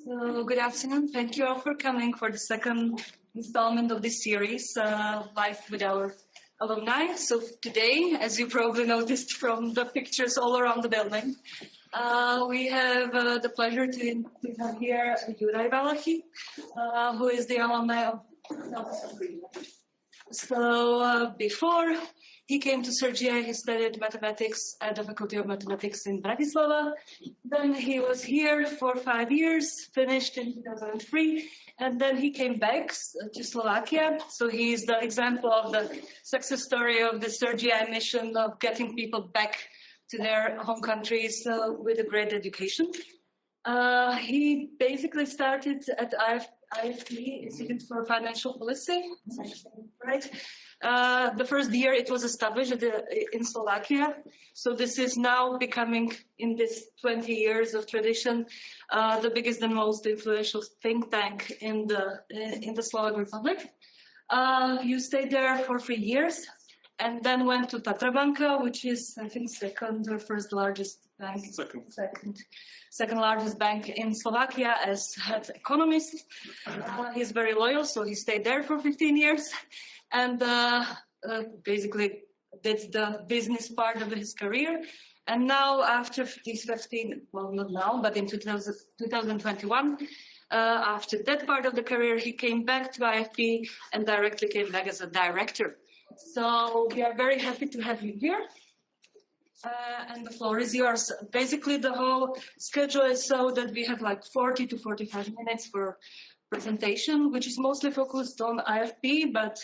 So, good afternoon. Thank you all for coming for the second installment of this series, Live with our alumni. So today, as you probably noticed from the pictures all around the building, we have the pleasure to have here Juraj Valachy, who is the alumni of So before he came to CERGE-EI, he studied mathematics at the Faculty of Mathematics in Bratislava. Then he was here for 5 years, finished in 2003, and then he came back to Slovakia. So he is the example of the success story of the CERGE-EI mission of getting people back to their home countries with a great education. He basically started at IFP, Institute for Financial Policy, right? The first year it was established in Slovakia. So this is now becoming, in this 20 years of tradition, the biggest and most influential think tank in the Slovak Republic. You stayed there for 3 years and then went to Tatra Banka, which is, I think, second or first largest bank. Second largest bank in Slovakia as head economist. He's very loyal, so he stayed there for 15 years. And basically did the business part of his career. And now after these 15, well, not now, but in 2021, after that part of the career, he came back to IFP and directly came back as a director. So we are very happy to have you here. And the floor is yours. Basically, the whole schedule is so that we have like 40 to 45 minutes for presentation, which is mostly focused on IFP, but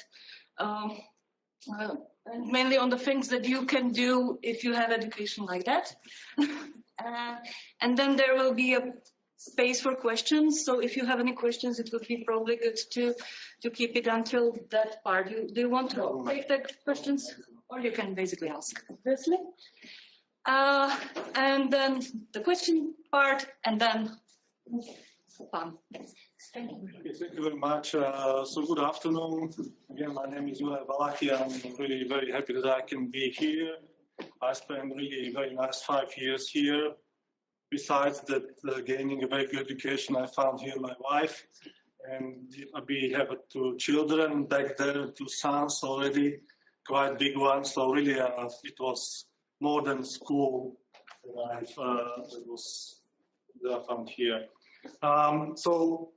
mainly on the things that you can do if you have education like that. And then there will be a space for questions. So if you have any questions, it would be probably good to keep it until that part. Do you want to take the questions? Or you can basically ask, obviously. And then the question part, and then fun. Thank you. Thank you very much. So good afternoon. Again, my name is Juraj Valachy. I'm really very happy that I can be here. I spent really very nice 5 years here. Besides that, gaining a very good education, I found here my wife. And we have 2 children back there, 2 sons already, quite big ones. So really, it was more than school life that I found here. So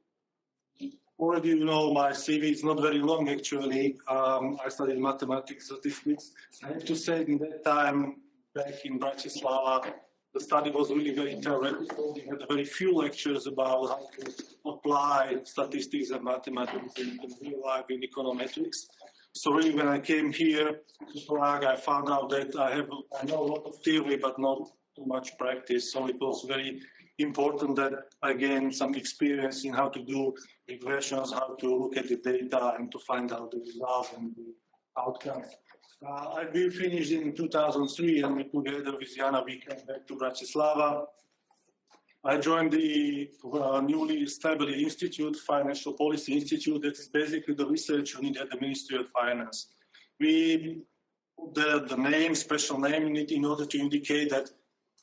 already you know my CV is not very long actually. I studied mathematics statistics. I have to say in that time back in Bratislava, the study was really very theoretical. We had very few lectures about how to apply statistics and mathematics in real life in econometrics. So really when I came here to Prague, I found out that I know a lot of theory but not too much practice. So it was very important that I gained some experience in how to do regressions, how to look at the data and to find out the results and the outcomes. We finished in 2003 and together with Jana we came back to Bratislava. I joined the newly established institute, Financial Policy Institute, that is basically the research unit at the Ministry of Finance. We put the name, special name in it in order to indicate that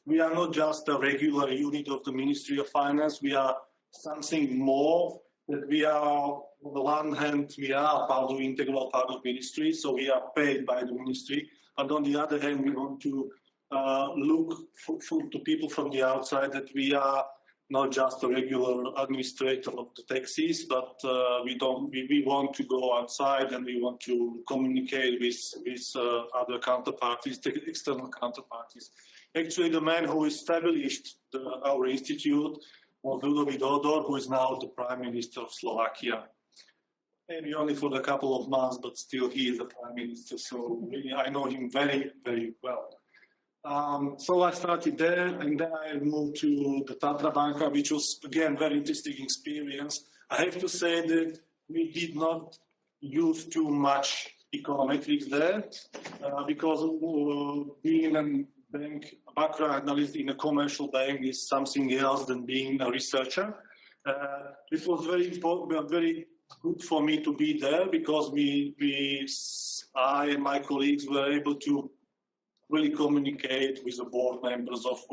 we are not just a regular unit of the Ministry of Finance, we are something more, that we are, on the one hand, we are part of integral part of ministry, so we are paid by the ministry, but on the other hand, we want to look to people from the outside that we are not just a regular administrator of the taxes, but we want to go outside and we want to communicate with other counterparties, external counterparties. Actually, the man who established our institute was Ludovic Dodor, who is now the Prime Minister of Slovakia. Maybe only for a couple of months, but still he is the Prime Minister, so really I know him very, very well. So I started there, and then I moved to the Tatra Banka, which was, again, very interesting experience. I have to say that we did not use too much econometrics there, because being a macro analyst in a commercial bank is something else than being a researcher. It was very important, very good for me to be there because I and my colleagues were able to really communicate with the board members of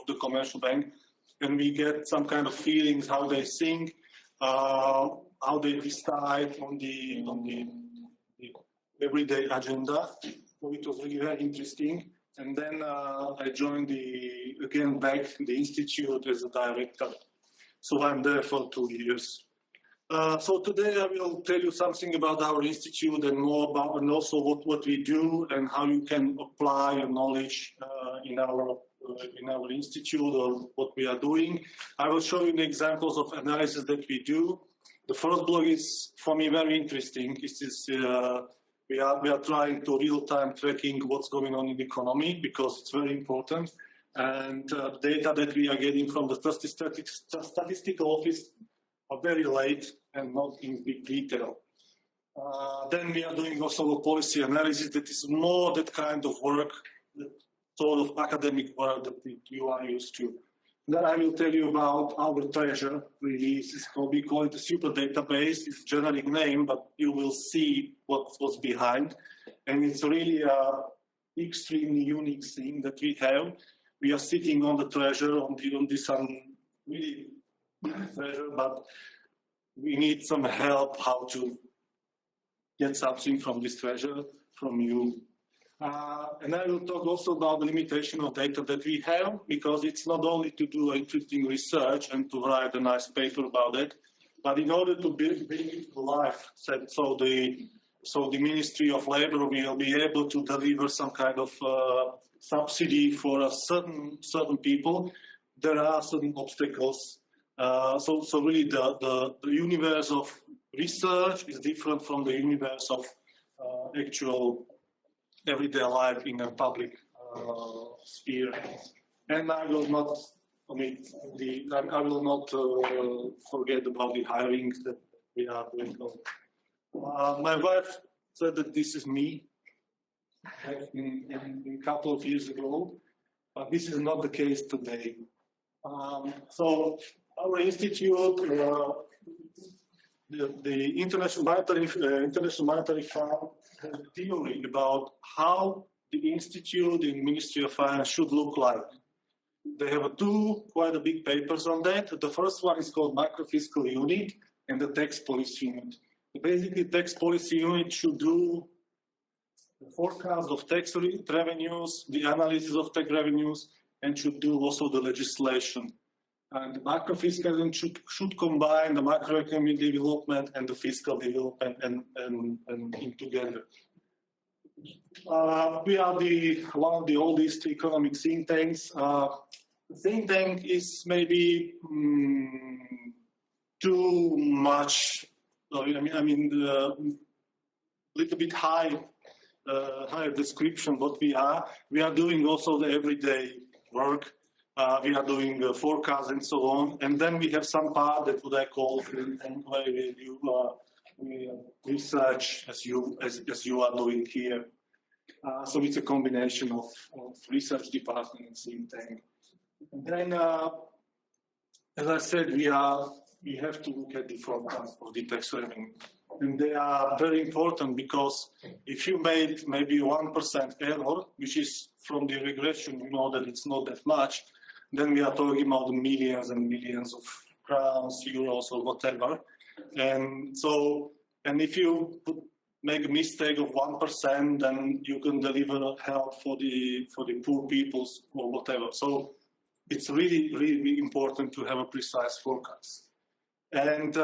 the commercial bank and we get some kind of feelings how they think, how they decide on the everyday agenda. So it was really very interesting. And then I joined the institute as a director. So I'm there for 2 years. So today I will tell you something about our institute and more about, and also what we do and how you can apply your knowledge in our institute or what we are doing. I will show you the examples of analysis that we do. The first block is for me very interesting. This is we are trying to real-time tracking what's going on in the economy because it's very important. And data that we are getting from the statistical office are very late and not in big detail. Then we are doing also a policy analysis that is more that kind of work, that sort of academic work that you are used to. Then I will tell you about our treasure release. We call it a super database. It's a generic name, but you will see what's behind. And it's really an extremely unique thing that we have. We are sitting on the treasure, on this really treasure, but we need some help how to get something from this treasure from you. And I will talk also about the limitation of data that we have, because it's not only to do interesting research and to write a nice paper about it, but in order to bring it to life, so the Ministry of Labor will be able to deliver some kind of subsidy for a certain people. There are certain obstacles. So really the universe of research is different from the universe of actual everyday life in a public sphere. And I will not forget about the hiring that we are doing. My wife said that this is me a couple of years ago, but this is not the case today. So our institute, the International Monetary Fund, has a theory about how the institute in Ministry of Finance should look like. They have two quite a big papers on that. The first one is called Macro-Fiscal Unit and the Tax Policy Unit. Basically, Tax Policy Unit should do the forecast of tax revenues, the analysis of tax revenues, and should do also the legislation. And the macro-fiscal unit should combine the macroeconomic development and the fiscal development and in together. We are one of the oldest economic think tanks. The think tank is maybe too much. Little bit higher description what we are. We are doing also the everyday work. We are doing forecasts and so on, and then we have some part that what I call where we research as you are doing here. So it's a combination of research department and think tank. And then, as I said, we have to look at the forecast of the tax revenue, and they are very important because if you made maybe 1% error, which is from the regression, you know that it's not that much. Then we are talking about the millions and millions of crowns, euros, or whatever. And if you make a mistake of 1%, then you can deliver help for the poor peoples or whatever. So it's really, really important to have a precise forecast. And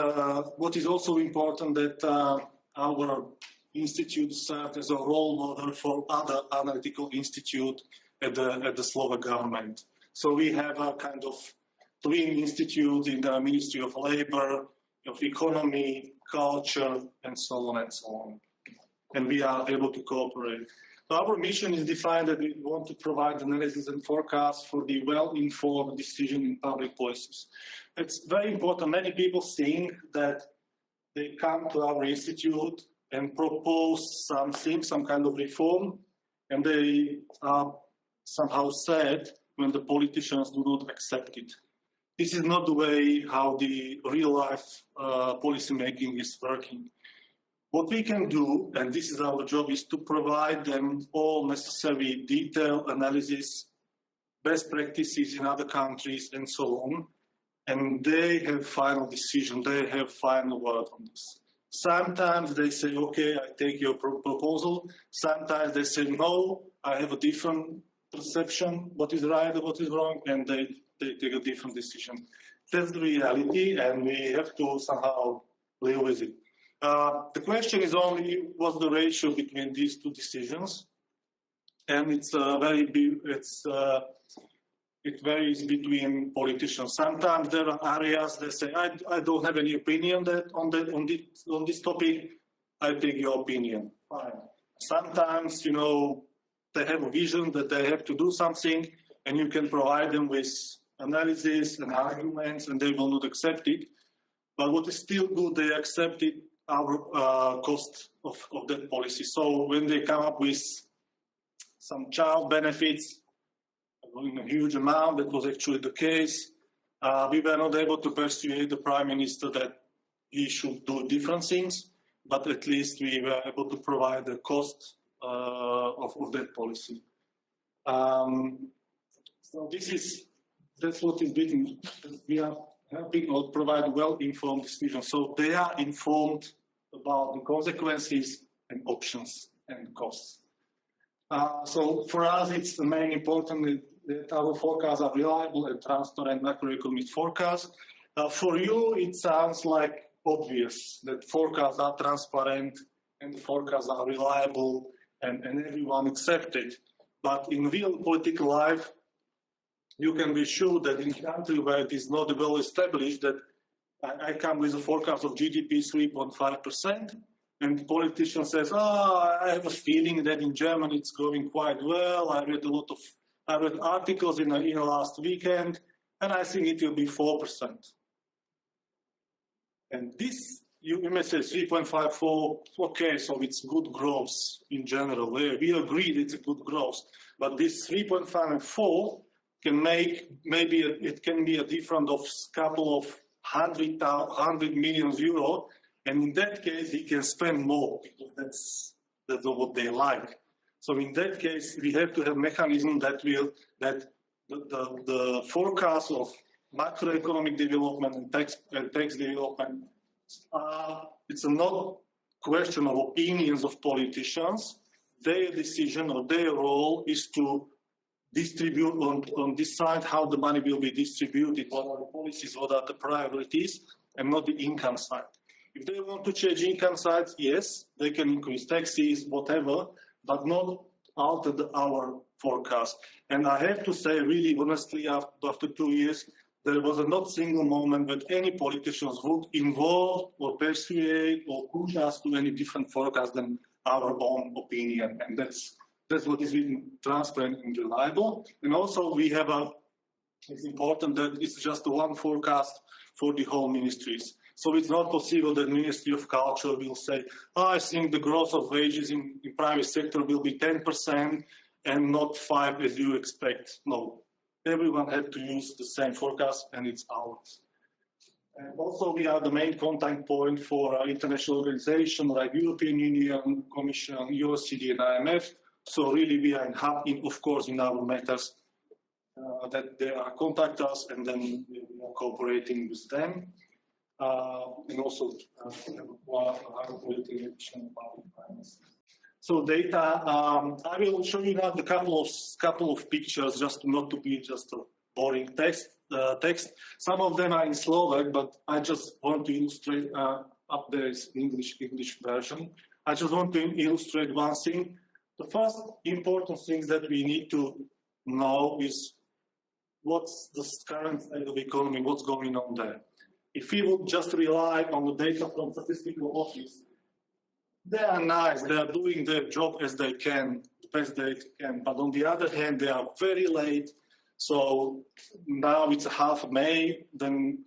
what is also important that our institute served as a role model for other analytical institutes at the Slovak government. So we have a kind of twin institute in the Ministry of Labor, of Economy, Culture, and so on and so on. And we are able to cooperate. So our mission is defined that we want to provide analysis and forecasts for the well-informed decision in public policies. It's very important. Many people think that they come to our institute and propose something, some kind of reform, and they are somehow sad when the politicians do not accept it. This is not the way how the real-life policy making is working. What we can do, and this is our job, is to provide them all necessary detailed analysis best practices in other countries, and so on. And they have final decision, they have final word on this. Sometimes they say, okay, I take your proposal. Sometimes they say, no, I have a different perception, what is right and what is wrong, and they take a different decision. That's the reality, and we have to somehow live with it. The question is only what's the ratio between these two decisions, and it varies between politicians. Sometimes there are areas that say, I don't have any opinion on this topic. I take your opinion. Fine. Sometimes, they have a vision that they have to do something, and you can provide them with analysis and arguments, and they will not accept it. But what is still good, they accepted our cost of that policy. So when they come up with some child benefits in a huge amount, that was actually the case, we were not able to persuade the Prime Minister that he should do different things, but at least we were able to provide the cost of that policy. So that's what is written. We are helping or provide well-informed decisions. So they are informed about the consequences and options and costs. So for us, it's the main important that our forecasts are reliable and transparent macroeconomic forecasts. For you, it sounds like obvious that forecasts are transparent and forecasts are reliable and everyone accepts it. But in real political life, you can be sure that in a country where it is not well established, that I come with a forecast of GDP 3.5%, and the politician says, I have a feeling that in Germany it's going quite well. I read articles in the last weekend, and I think it will be 4%. And this, you may say 3.54, okay, so it's good growth in general. We agree that it's a good growth, but this 3.5 and 4 can make, maybe it can be a difference of a couple of 100 million euro, and in that case he can spend more because that's what they like. So in that case we have to have mechanism that the forecast of macroeconomic development and tax development, it's not question of opinions of politicians. Their decision or their role is to distribute on decide how the money will be distributed, what are the policies, what are the priorities, and not the income side. If they want to change income sides, yes, they can increase taxes, whatever, but not alter our forecast. And I have to say, really honestly, after 2 years, there was not a single moment that any politicians would involve or persuade or push us to any different forecast than our own opinion. And that's what is really transparent and reliable. And also it's important that it's just one forecast for the whole ministries. So it's not possible that the Ministry of Culture will say, I think the growth of wages in private sector will be 10% and not 5% as you expect. No, everyone had to use the same forecast and it's ours. And also we are the main contact point for international organizations like European Union, Commission, OECD and IMF. So really we are of course in our matters that they are contact us and then we are cooperating with them. And also so data, I will show you now the couple of pictures just not to be just a boring text. Some of them are in Slovak, but I just want to illustrate, up there is English version. I just want to illustrate one thing. The first important thing that we need to know is what's the current state of the economy, what's going on there. If we would just rely on the data from statistical office, they are nice, they are doing their job as they can, the best they can, but on the other hand, they are very late. So now it's half May, then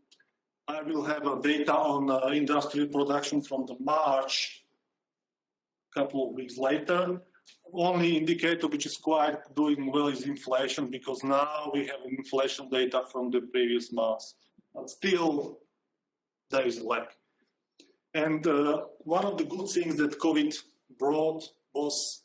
I will have data on industrial production from the March, a couple of weeks later. Only indicator which is quite doing well is inflation, because now we have inflation data from the previous months. But still, there is a lack. And one of the good things that COVID brought was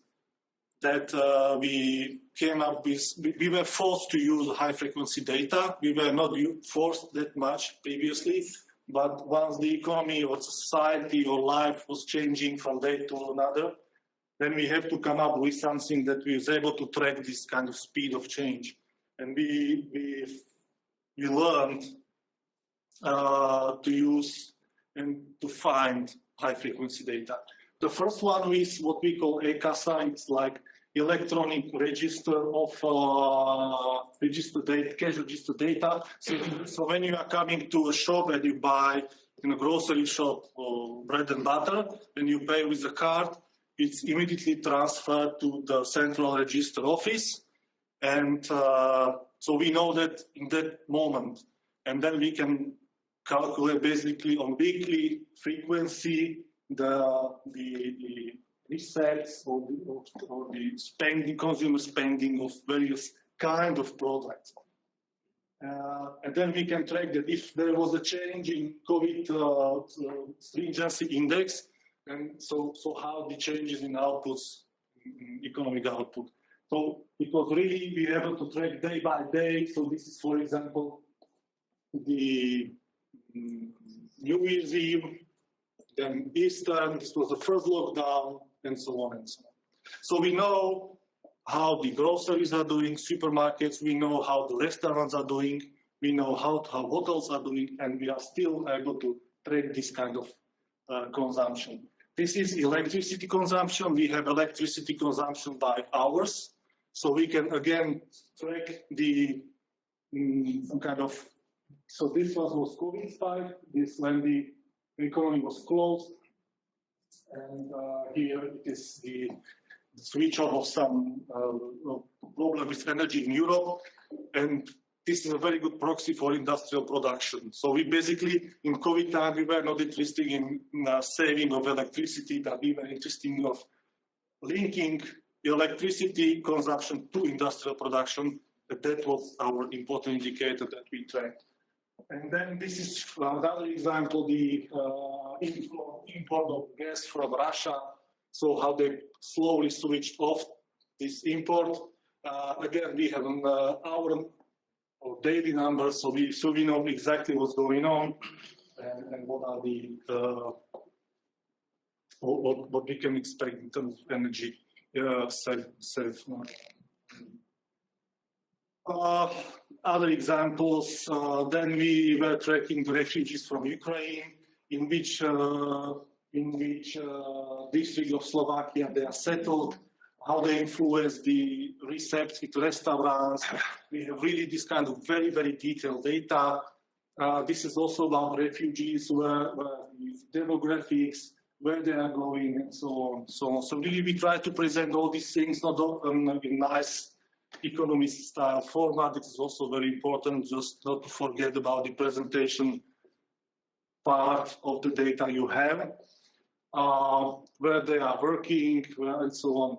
that we came up with, we were forced to use high-frequency data. We were not forced that much previously, but once the economy or society or life was changing from day to another, then we have to come up with something that was able to track this kind of speed of change. And we learned to use and to find high-frequency data. The first one is what we call ECASA. It's like electronic register of cash register data. So when you are coming to a shop and you buy in a grocery shop bread and butter, and you pay with a card, it's immediately transferred to the central register office. And so we know that in that moment, and then we can calculate basically on weekly frequency the receipts or the spending, consumer spending of various kind of products. And then we can track that if there was a change in COVID stringency index, and so how the changes in outputs, in economic output. So it was really be able to track day by day. So this is, for example, the New Year's Eve, then Easter, this was the first lockdown, and so on and so on. So we know how the groceries are doing, supermarkets, we know how the restaurants are doing, we know how hotels are doing, and we are still able to track this kind of consumption. This is electricity consumption. We have electricity consumption by hours. So we can again track the kind of, so this was COVID spike, this when the economy was closed. And here it is the switch off of some problem with energy in Europe. And this is a very good proxy for industrial production. So we basically, in COVID time, we were not interested in saving of electricity, but we were interested in linking electricity consumption to industrial production. That was our important indicator that we tracked. And then this is another example, the import of gas from Russia. So how they slowly switched off this import. Again, we have an hour or daily numbers, so we know exactly what's going on and what are the what we can expect in terms of energy save. Other examples, then we were tracking the refugees from Ukraine, in which district of Slovakia they are settled, how they influence the recepts with restaurants. We have really this kind of very, very detailed data. This is also about refugees, where demographics, where they are going, and so on. So really we try to present all these things, not in nice economist style format. It is also very important just not to forget about the presentation part of the data you have, where they are working, and so on.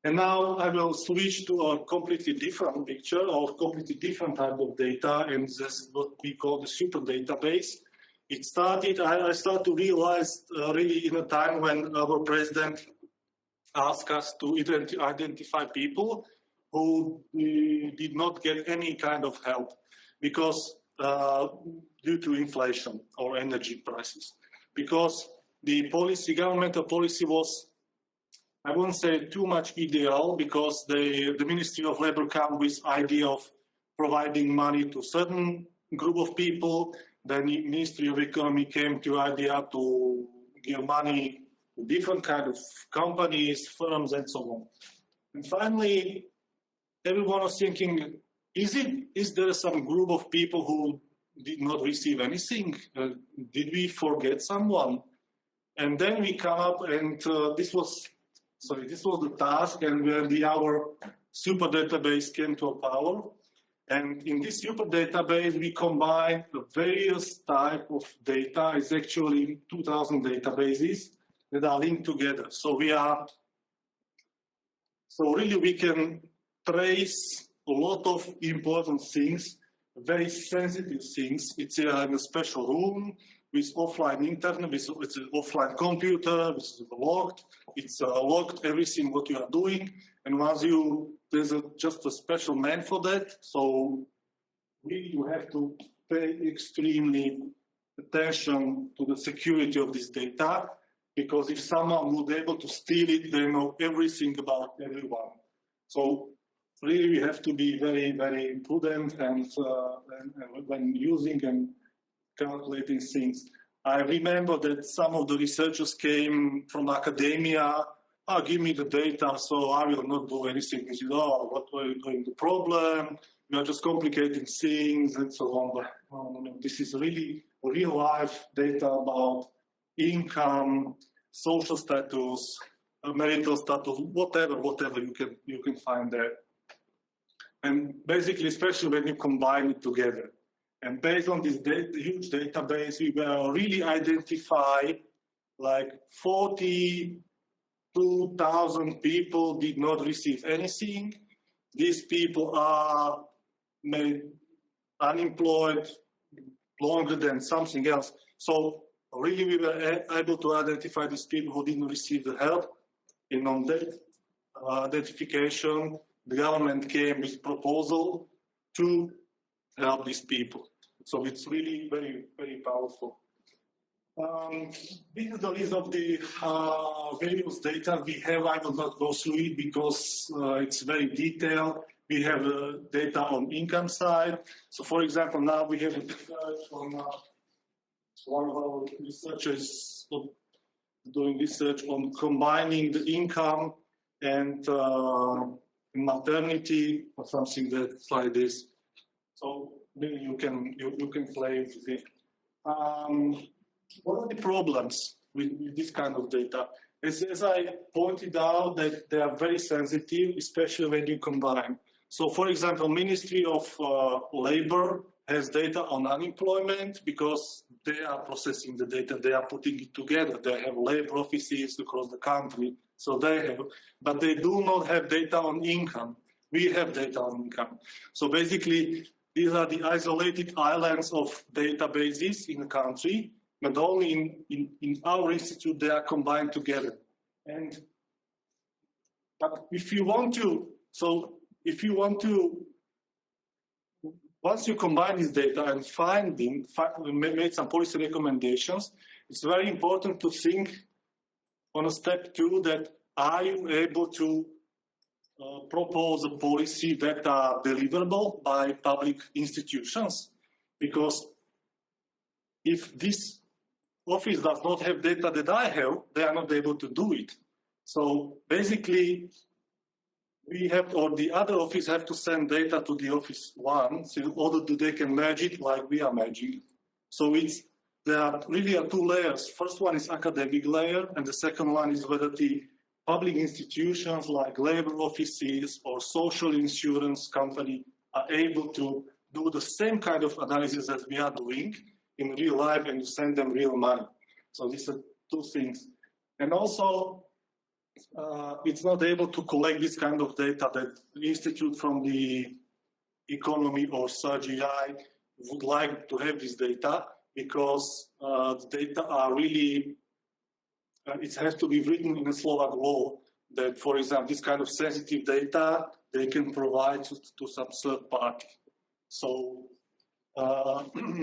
And now I will switch to a completely different picture or completely different type of data, and this is what we call the super database. It started, I started to realize really in a time when our president asked us to identify people who did not get any kind of help because due to inflation or energy prices. Because the governmental policy was, I won't say too much ideal, because the Ministry of Labor came with idea of providing money to certain group of people. Then the Ministry of Economy came to idea to give money to different kind of companies, firms, and so on. And finally, everyone was thinking, is there some group of people who did not receive anything? Did we forget someone? And then we come up, and this was the task, and where our super database came to power. And in this super database, we combine the various type of data. It's actually 2,000 databases that are linked together. So really we can trace a lot of important things, very sensitive things. It's in a special room with offline internet, it's an offline computer, it's logged. It's logged everything what you are doing. And there's just a special man for that. So you have to pay extremely attention to the security of this data, because if someone would be able to steal it, they know everything about everyone. So really, we have to be very, very prudent and when using and calculating things. I remember that some of the researchers came from academia. Oh, give me the data, so I will not do anything. They said, oh, what are you doing? The problem? We are just complicating things and so on. But no, this is really real life data about income, social status, marital status, whatever you can find there. And basically, especially when you combine it together. And based on this huge database, we will really identify like 42,000 people did not receive anything. These people are made unemployed longer than something else. So really, we were able to identify these people who didn't receive the help. In on that identification, the government came with a proposal to help these people. So it's really very, very powerful. This is the list of the various data we have. I will not go through it because it's very detailed. We have data on income side. So for example, now we have a research on one of our researchers doing research on combining the income and maternity or something that's like this. So maybe you can play with it. What are the problems with this kind of data? As I pointed out, that they are very sensitive, especially when you combine. So, for example, Ministry of Labor has data on unemployment because they are processing the data, they are putting it together. They have labor offices across the country, so they have, but they do not have data on income. We have data on income. So basically, these are the isolated islands of databases in the country, but only in our institute they are combined together. But if you want to, once you combine this data and made some policy recommendations, it's very important to think on a step 2 that are you able to propose a policy that are deliverable by public institutions? Because if this office does not have data that I have, they are not able to do it. So basically, we have, or the other office have to send data to the office 1 in order that they can merge it like we are merging. So there are really 2 layers. First one is academic layer, and the second one is whether the public institutions like labor offices or social insurance company are able to do the same kind of analysis that we are doing in real life and to send them real money. So these are 2 things. And also, it's not able to collect this kind of data that the Institute from the Economy or CERGE-EI would like to have this data because the data are really, it has to be written in a Slovak law that, for example, this kind of sensitive data, they can provide to some third party. So,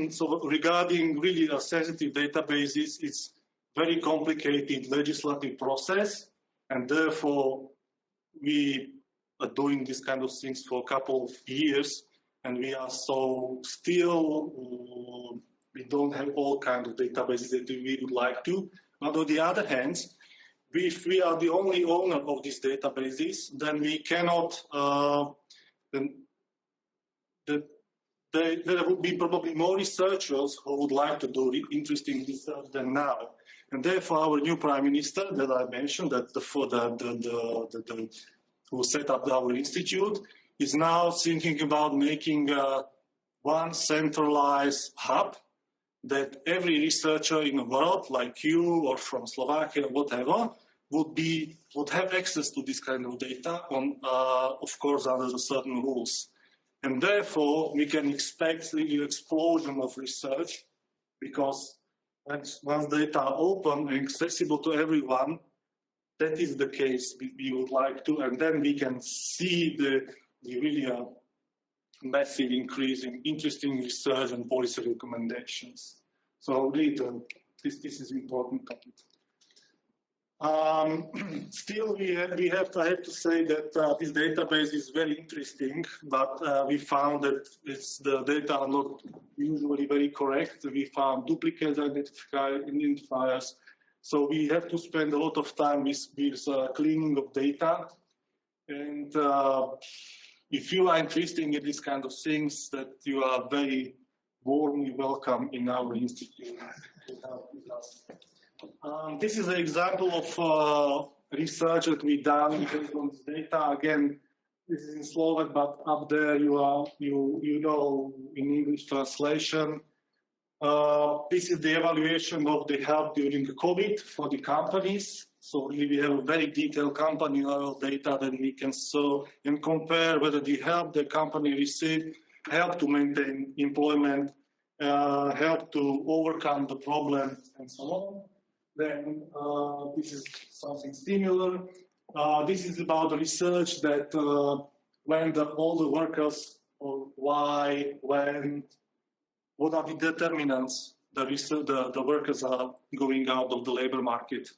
so regarding really sensitive databases, it's very complicated legislative process. And therefore, we are doing this kind of things for a couple of years, and we are so still, we don't have all kinds of databases that we would like to. But on the other hand, if we are the only owner of these databases, then we cannot, there would be probably more researchers who would like to do interesting research than now. And therefore, our new prime minister that I mentioned, who set up our institute, is now thinking about making one centralized hub that every researcher in the world, like you or from Slovakia or whatever, would have access to this kind of data, of course, under certain rules. And therefore, we can expect the explosion of research because once data are open and accessible to everyone, that is the case we would like to, and then we can see the really massive increase in interesting research and policy recommendations. So really, this is important topic. Still, I have to say that this database is very interesting, but we found that the data are not usually very correct. We found duplicate identifiers, so we have to spend a lot of time with cleaning of data. And if you are interested in these kind of things, that you are very warmly welcome in our institute. This is an example of research that we done based on this data. Again, this is in Slovak, but up there you know in English translation. This is the evaluation of the help during the COVID for the companies. So we have a very detailed company level data that we can show and compare whether the help the company received help to maintain employment, help to overcome the problem, and so on. Then this is something similar. This is about the research that when all the workers, or why, when, what are the determinants the workers are going out of the labor market.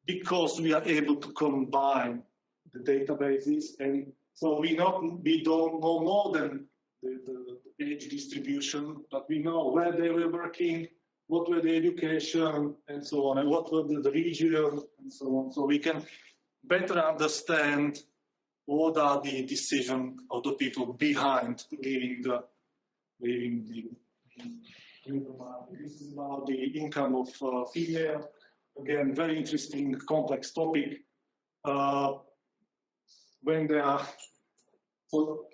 Because we are able to combine the databases, and so we don't know more than the age distribution, but we know where they were working, what were the education, and so on, and what were the region, and so on. So we can better understand what are the decisions of the people behind leaving the market. This is about the income of female. Again, very interesting, complex topic. When they are, so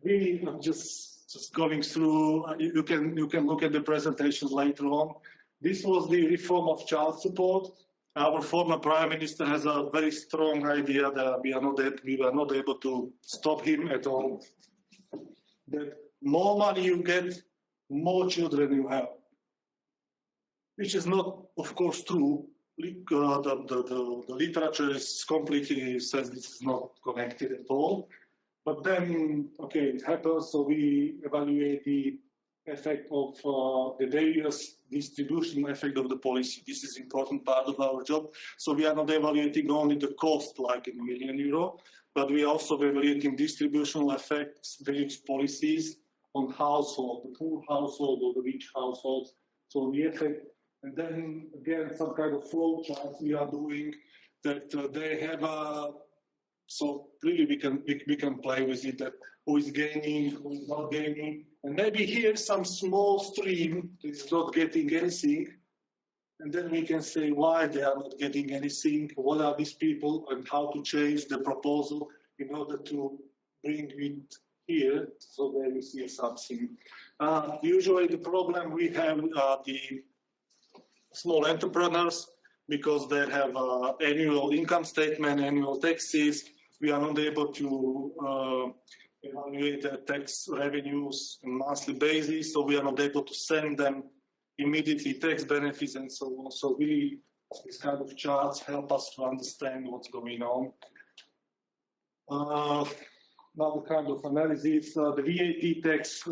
really just going through, you can look at the presentations later on. This was the reform of child support. Our former prime minister has a very strong idea that we were not able to stop him at all. That more money you get, more children you have, which is not, of course, true. The literature is completely says this is not connected at all. But then, okay, it happens, so we evaluate the effect of the various distribution effect of the policy. This is important part of our job. So we are not evaluating only the cost, like in million euro, but we are also evaluating distributional effects, various policies on household, the poor household or the rich household. So the effect, and then again, some kind of flow charts we are doing that they have a. So really, we can play with it. That who is gaining, who is not gaining, and maybe here some small stream is not getting anything, and then we can say why they are not getting anything. What are these people, and how to change the proposal in order to bring it here. So there you see something. Usually, the problem we have the small entrepreneurs, because they have annual income statement, annual taxes. We are not able to evaluate their tax revenues on a monthly basis, so we are not able to send them immediately tax benefits and so on. So really, these kind of charts help us to understand what's going on. Another kind of analysis, the VAT tax,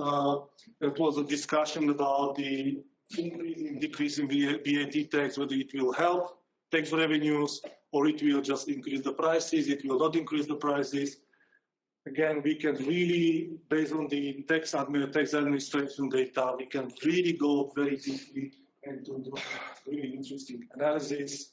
it was a discussion about the increasing, decreasing VAT tax, whether it will help tax revenues or it will just increase the prices, it will not increase the prices. Again, we can really, based on the tax administration data, we can really go very deeply and to do really interesting analysis.